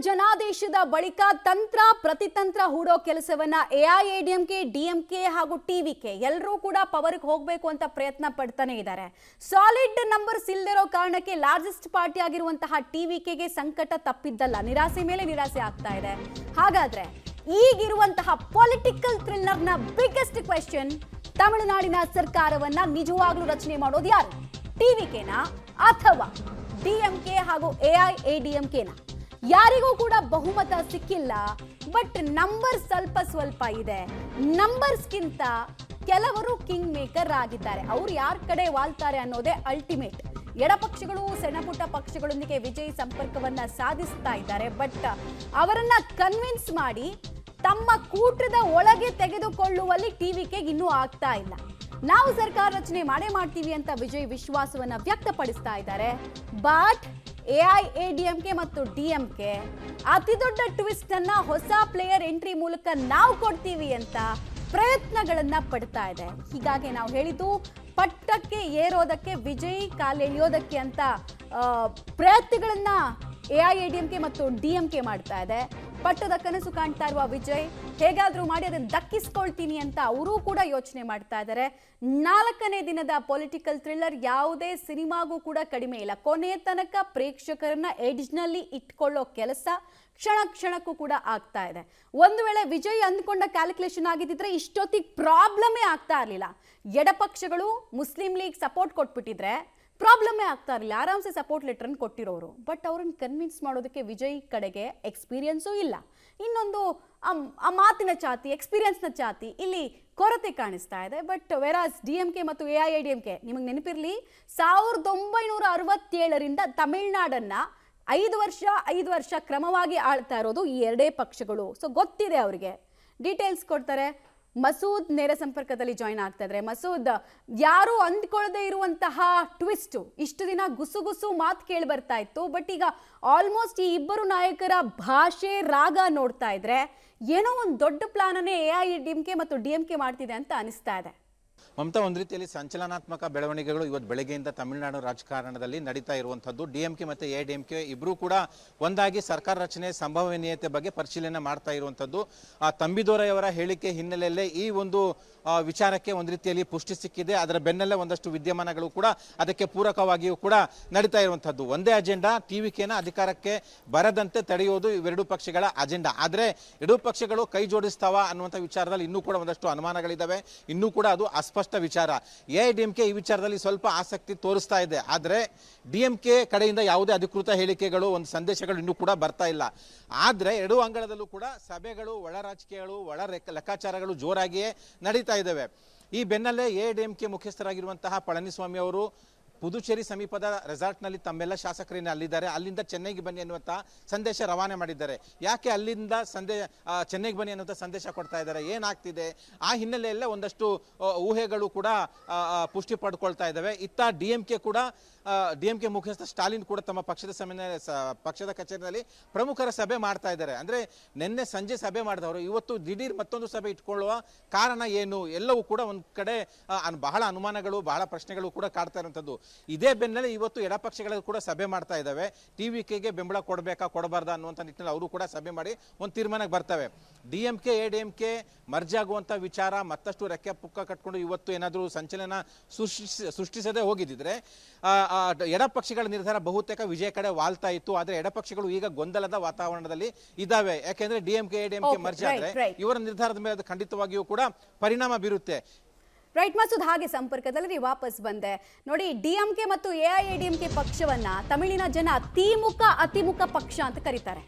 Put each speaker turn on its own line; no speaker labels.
ಜನಾದೇಶದ ಬಳಿಕ ತಂತ್ರ ಪ್ರತಿತಂತ್ರ ಹೂಡೋ ಕೆಲಸವನ್ನ ಎಐಎಡಿಎಂಕೆ ಡಿಎಂಕೆ ಹಾಗೂ ಟಿವಿಕೆ ಎಲ್ಲರೂ ಕೂಡ ಪವರ್ಗೆ ಹೋಗಬೇಕು ಅಂತ ಪ್ರಯತ್ನ ಪಡ್ತಾನೆ ಇದ್ದಾರೆ. ಸಾಲಿಡ್ ನಂಬರ್ಸ್ ಇಲ್ಲದಿರೋ ಕಾರಣಕ್ಕೆ ಲಾರ್ಜೆಸ್ಟ್ ಪಾರ್ಟಿ ಆಗಿರುವಂತಹ ಟಿವಿಕೆಗೆ ಸಂಕಟ ತಪ್ಪಿದ್ದಲ್ಲ, ನಿರಾಸೆ ಮೇಲೆ ನಿರಾಸೆ ಆಗ್ತಾ ಇದೆ. ಹಾಗಾದ್ರೆ ಈಗಿರುವಂತಹ ಪೊಲಿಟಿಕಲ್ ಥ್ರಿಲ್ಲರ್ನ ಬಿಗ್ಗೆಸ್ಟ್ ಕ್ವೆಶ್ಚನ್, ತಮಿಳುನಾಡಿನ ಸರ್ಕಾರವನ್ನ ನಿಜವಾಗ್ಲೂ ರಚನೆ ಮಾಡೋದು ಯಾರು? ಟಿವಿಕೆನಾ ಅಥವಾ ಡಿಎಂಕೆ ಹಾಗೂ ಎಐಎಡಿಎಂಕೆನಾ? ಯಾರಿಗೂ ಕೂಡ ಬಹುಮತ ಸಿಕ್ಕಿಲ್ಲ, ಬಟ್ ನಂಬರ್ ಸ್ವಲ್ಪ ಇದೆ. ನಂಬರ್ಸ್ಗಿಂತ ಕೆಲವರು ಕಿಂಗ್ ಮೇಕರ್ ಆಗಿದ್ದಾರೆ. ಅವ್ರು ಯಾರ ಕಡೆ ವಾಲ್ತಾರೆ ಅನ್ನೋದೇ ಅಲ್ಟಿಮೇಟ್. ಎಡಪಕ್ಷಗಳು ಸಣ್ಣಪುಟ್ಟ ಪಕ್ಷಗಳೊಂದಿಗೆ ವಿಜಯ್ ಸಂಪರ್ಕವನ್ನ ಸಾಧಿಸ್ತಾ ಇದ್ದಾರೆ, ಬಟ್ ಅವರನ್ನ ಕನ್ವಿನ್ಸ್ ಮಾಡಿ ತಮ್ಮ ಕೂಟದ ಒಳಗೆ ತೆಗೆದುಕೊಳ್ಳುವಲ್ಲಿ ಟಿವಿಕೆ ಇನ್ನೂ ಆಗ್ತಾ ಇಲ್ಲ. ನಾವು ಸರ್ಕಾರ ರಚನೆ ಮಾಡ್ತೀವಿ ಅಂತ ವಿಜಯ್ ವಿಶ್ವಾಸವನ್ನ ವ್ಯಕ್ತಪಡಿಸ್ತಾ ಇದ್ದಾರೆ. ಬಟ್ ಎಐಎಡಿಎಂಕೆ ಮತ್ತು ಡಿಎಂಕೆ ಅತಿ ದೊಡ್ಡ ಟ್ವಿಸ್ಟ್ ಅನ್ನ ಹೊಸ ಪ್ಲೇಯರ್ ಎಂಟ್ರಿ ಮೂಲಕ ನಾವು ಕೊಡ್ತೀವಿ ಅಂತ ಪ್ರಯತ್ನಗಳನ್ನ ಪಡ್ತಾ ಇದೆ. ಹೀಗಾಗಿ ನಾವು ಹೇಳಿದ್ದು ಪಟ್ಟಕ್ಕೆ ಏರೋದಕ್ಕೆ ವಿಜಯ್ ಕಾಲೆಳೆಯೋದಕ್ಕೆ ಅಂತ ಪ್ರಯತ್ನಗಳನ್ನ ಎಐಎಡಿಎಂಕೆ ಮತ್ತು ಡಿಎಂಕೆ ಮಾಡ್ತಾ ಇದೆ. ಪಟ್ಟದ ಕನಸು ಕಾಣ್ತಾ ಇರುವ ವಿಜಯ್ ಹೇಗಾದ್ರೂ ಮಾಡಿ ಅದನ್ನು ದಕ್ಕಿಸ್ಕೊಳ್ತೀನಿ ಅಂತ ಅವರೂ ಕೂಡ ಯೋಚನೆ ಮಾಡ್ತಾ ಇದ್ದಾರೆ. 4ನೇ ದಿನದ ಪೊಲಿಟಿಕಲ್ ಥ್ರಿಲ್ಲರ್ ಯಾವುದೇ ಸಿನಿಮಾಗೂ ಕೂಡ ಕಡಿಮೆ ಇಲ್ಲ. ಕೊನೆಯ ತನಕ ಪ್ರೇಕ್ಷಕರನ್ನ ಎಡ್ಜ್ನಲ್ಲಿ ಇಟ್ಕೊಳ್ಳೋ ಕೆಲಸ ಕ್ಷಣ ಕ್ಷಣಕ್ಕೂ ಕೂಡ ಆಗ್ತಾ ಇದೆ. ಒಂದು ವೇಳೆ ವಿಜಯ್ ಅಂದ್ಕೊಂಡ ಕ್ಯಾಲ್ಕುಲೇಷನ್ ಆಗಿದ್ದಿದ್ರೆ ಇಷ್ಟೊತ್ತಿಗೆ ಪ್ರಾಬ್ಲಮೇ ಆಗ್ತಾ ಇರಲಿಲ್ಲ. ಎಡಪಕ್ಷಗಳು ಮುಸ್ಲಿಂ ಲೀಗ್ ಸಪೋರ್ಟ್ ಕೊಟ್ಬಿಟ್ಟಿದ್ರೆ ಪ್ರಾಬ್ಲಮೇ ಆಗ್ತಾ ಇರಲಿಲ್ಲ. ಆರಾಮ್ಸೆ ಸಪೋರ್ಟ್ ಲೆಟರ್ನ ಕೊಟ್ಟಿರೋರು. ಬಟ್ ಅವ್ರನ್ನ ಕನ್ವಿನ್ಸ್ ಮಾಡೋದಕ್ಕೆ ವಿಜಯ್ ಕಡೆಗೆ ಎಕ್ಸ್ಪೀರಿಯನ್ಸು ಇಲ್ಲ. ಇನ್ನೊಂದು ಆ ಮಾತಿನ ಚಾತಿ, ಎಕ್ಸ್ಪೀರಿಯನ್ಸ್ನ ಚಾತಿ ಇಲ್ಲಿ ಕೊರತೆ ಕಾಣಿಸ್ತಾ ಇದೆ. ಬಟ್ ವೆರಾಸ್ ಡಿಎಂಕೆ ಮತ್ತು ಎಐಎಡಿಎಂಕೆ ನಿಮಗೆ ನೆನಪಿರಲಿ, 1967ರಿಂದ ತಮಿಳ್ನಾಡನ್ನ 5 ವರ್ಷ ಕ್ರಮವಾಗಿ ಆಳ್ತಾ ಇರೋದು ಈ ಎರಡೇ ಪಕ್ಷಗಳು. ಸೊ ಗೊತ್ತಿದೆ ಅವರಿಗೆ. ಡೀಟೇಲ್ಸ್ ಕೊಡ್ತಾರೆ. ಮಸೂದ್ ನೇರ ಸಂಪರ್ಕದಲ್ಲಿ ಜಾಯಿನ್ ಆಗ್ತಾ ಇದ್ದಾರೆ. ಮಸೂದ್, ಯಾರು ಅಂದ್ಕೊಳ್ಳದೆ ಇರುವಂತಹ ಟ್ವಿಸ್ಟ್, ಇಷ್ಟು ದಿನ ಗುಸು ಮಾತು ಕೇಳಿ ಬರ್ತಾ ಇತ್ತು, ಬಟ್ ಈಗ ಆಲ್ಮೋಸ್ಟ್ ಈ ಇಬ್ಬರು ನಾಯಕರ ಭಾಷೆ ರಾಗ ನೋಡ್ತಾ ಇದ್ರೆ ಏನೋ ಒಂದು ದೊಡ್ಡ ಪ್ಲಾನ್ ಅನ್ನೇ ಎಐಎಡಿಎಂಕೆ ಮತ್ತು ಡಿಎಂಕೆ ಮಾಡ್ತಿದೆ ಅಂತ ಅನಿಸ್ತಾ ಇದೆ.
ಮಮತಾ, ಒಂದು ರೀತಿಯಲ್ಲಿ ಸಂಚಲನಾತ್ಮಕ ಬೆಳವಣಿಗೆಗಳು ಇವತ್ತು ಬೆಳಗ್ಗೆಯಿಂದ ತಮಿಳುನಾಡು ರಾಜಕಾರಣದಲ್ಲಿ ನಡೀತಾ ಇರುವಂಥದ್ದು. ಡಿಎಂಕೆ ಮತ್ತು ಎಐಎಡಿಎಂಕೆ ಇಬ್ಬರೂ ಕೂಡ ಒಂದಾಗಿ ಸರ್ಕಾರ ರಚನೆ ಸಂಭವನೀಯತೆ ಬಗ್ಗೆ ಪರಿಶೀಲನೆ ಮಾಡ್ತಾ ಇರುವಂಥದ್ದು. ತಂಬಿದೊರೈಯವರ ಹೇಳಿಕೆ ಹಿನ್ನೆಲೆಯಲ್ಲೇ ಈ ಒಂದು ವಿಚಾರಕ್ಕೆ ಒಂದು ರೀತಿಯಲ್ಲಿ ಪುಷ್ಟಿ ಸಿಕ್ಕಿದೆ. ಅದರ ಬೆನ್ನಲ್ಲೇ ಒಂದಷ್ಟು ವಿದ್ಯಮಾನಗಳು ಕೂಡ ಅದಕ್ಕೆ ಪೂರಕವಾಗಿಯೂ ಕೂಡ ನಡೀತಾ ಇರುವಂಥದ್ದು. ಒಂದೇ ಅಜೆಂಡಾ, ಟಿವಿಕೆನ ಅಧಿಕಾರಕ್ಕೆ ಬರದಂತೆ ತಡೆಯೋದು ಇವೆರಡು ಪಕ್ಷಗಳ ಅಜೆಂಡಾ. ಆದರೆ ಎರಡೂ ಪಕ್ಷಗಳು ಕೈ ಜೋಡಿಸ್ತಾವ ಅನ್ನುವಂಥ ವಿಚಾರದಲ್ಲಿ ಇನ್ನೂ ಕೂಡ ಒಂದಷ್ಟು ಅನುಮಾನಗಳಿದ್ದಾವೆ. ಇನ್ನೂ ಕೂಡ ಅದು ಅಸ್ಪಷ್ಟ ವಿಚಾರ. ಎಐಎಡಿಎಂಕೆ ಈ ವಿಚಾರದಲ್ಲಿ ಸ್ವಲ್ಪ ಆಸಕ್ತಿ ತೋರಿಸ್ತಾ ಇದೆ. ಆದರೆ ಡಿಎಂಕೆ ಕಡೆಯಿಂದ ಯಾವುದೇ ಅಧಿಕೃತ ಹೇಳಿಕೆಗಳು, ಒಂದು ಸಂದೇಶಗಳು ಇನ್ನೂ ಕೂಡ ಬರ್ತಾ ಇಲ್ಲ. ಆದರೆ ಎರಡೂ ಅಂಗಳದಲ್ಲೂ ಕೂಡ ಸಭೆಗಳು, ಒಳ ರಾಜಕೀಯಗಳು, ಒಳ ಲೆಕ್ಕಾಚಾರಗಳು ಜೋರಾಗಿಯೇ ನಡೀತಾ ಇದ್ದಾವೆ. ಈ ಬೆನ್ನಲ್ಲೇ ಎಐಎಡಿಎಂಕೆ ಮುಖ್ಯಸ್ಥರಾಗಿರುವಂತಹ ಪಳನಿಸ್ವಾಮಿ ಅವರು ಪುದುಚೇರಿ ಸಮೀಪದ ರೆಸಾರ್ಟ್ನಲ್ಲಿ ತಮ್ಮೆಲ್ಲ ಶಾಸಕರೇನೆ ಅಲ್ಲಿದ್ದಾರೆ, ಅಲ್ಲಿಂದ ಚೆನ್ನೈಗೆ ಬನ್ನಿ ಅನ್ನುವಂಥ ಸಂದೇಶ ರವಾನೆ ಮಾಡಿದ್ದಾರೆ. ಯಾಕೆ ಅಲ್ಲಿಂದ ಚೆನ್ನೈಗೆ ಬನ್ನಿ ಅನ್ನುವಂಥ ಸಂದೇಶ ಕೊಡ್ತಾ ಇದ್ದಾರೆ, ಏನಾಗ್ತಿದೆ? ಆ ಹಿನ್ನೆಲೆಯಲ್ಲೇ ಒಂದಷ್ಟು ಊಹೆಗಳು ಕೂಡ ಪುಷ್ಟಿ ಪಡ್ಕೊಳ್ತಾ ಇದ್ದಾವೆ. ಇತ್ತ ಡಿಎಂಕೆ ಮುಖ್ಯಸ್ಥ ಸ್ಟಾಲಿನ್ ಕೂಡ ತಮ್ಮ ಪಕ್ಷದ ಕಚೇರಿಯಲ್ಲಿ ಪ್ರಮುಖರ ಸಭೆ ಮಾಡ್ತಾ ಇದ್ದಾರೆ. ಅಂದರೆ ನಿನ್ನೆ ಸಂಜೆ ಸಭೆ ಮಾಡಿದವರು ಇವತ್ತು ದಿಢೀರ್ ಮತ್ತೊಂದು ಸಭೆ ಇಟ್ಕೊಳ್ಳುವ ಕಾರಣ ಏನು? ಎಲ್ಲವೂ ಕೂಡ ಒಂದು ಕಡೆ ಬಹಳ ಅನುಮಾನಗಳು, ಬಹಳ ಪ್ರಶ್ನೆಗಳು ಕೂಡ ಕಾಡ್ತಾ ಇರುವಂಥದ್ದು. ಇದೇ ಬೆನ್ನಲ್ಲೇ ಇವತ್ತು ಎಡಪಕ್ಷಗಳಲ್ಲಿ ಕೂಡ ಸಭೆ ಮಾಡ್ತಾ ಇದ್ದಾವೆ. ಟಿವಿಕೆಗೆ ಬೆಂಬಲ ಕೊಡಬೇಕಾ ಕೊಡಬಾರ್ದಾ ಅನ್ನುವಂಥ ನಿಟ್ಟಿನಲ್ಲಿ ಅವರು ಕೂಡ ಸಭೆ ಮಾಡಿ ಒಂದು ತೀರ್ಮಾನಕ್ಕೆ ಬರ್ತವೆ. ಡಿಎಂಕೆ ಎಐಎಡಿಎಂಕೆ ಮರ್ಜ್ ಆಗುವಂಥ ವಿಚಾರ ಮತ್ತಷ್ಟು ರೆಕ್ಕೆ ಪುಕ್ಕ ಕಟ್ಕೊಂಡು ಇವತ್ತು ಏನಾದರೂ ಸಂಚಲನ ಸೃಷ್ಟಿಸದೆ ಹೋಗಿದ್ದಿದ್ರೆ ಎಡಪಕ್ಷಗಳ ನಿರ್ಧಾರ ಬಹುತೇಕ ವಿಜಯ ಕಡೆ ವಾಲ್ತಾ ಇತ್ತು. ಆದರೆ ಎಡಪಕ್ಷಗಳು ಈಗ ಗೊಂದಲದ ವಾತಾವರಣದಲ್ಲಿ ಇದ್ದಾವೆ. ಯಾಕೆಂದ್ರೆ ಡಿಎಂಕೆ ಎಐಎಡಿಎಂಕೆ ಮರ್ಜ್ ಆದ್ರೆ ಇವರ ನಿರ್ಧಾರದ ಮೇಲೆ ಅದು ಖಂಡಿತವಾಗಿಯೂ ಕೂಡ ಪರಿಣಾಮ ಬೀರುತ್ತೆ.
ರೈಟ್ ಮಸೂದ್, ಹಾಗೆ ಸಂಪರ್ಕದಲ್ಲಿ ವಾಪಸ್ ಬಂದೆ. ನೋಡಿ, ಡಿಎಂಕೆ ಮತ್ತು ಎಐಎಡಿಎಂಕೆ ಪಕ್ಷವನ್ನ ತಮಿಳಿನ ಜನ ಅತಿಮುಖ ಪಕ್ಷ ಅಂತ ಕರೀತಾರೆ.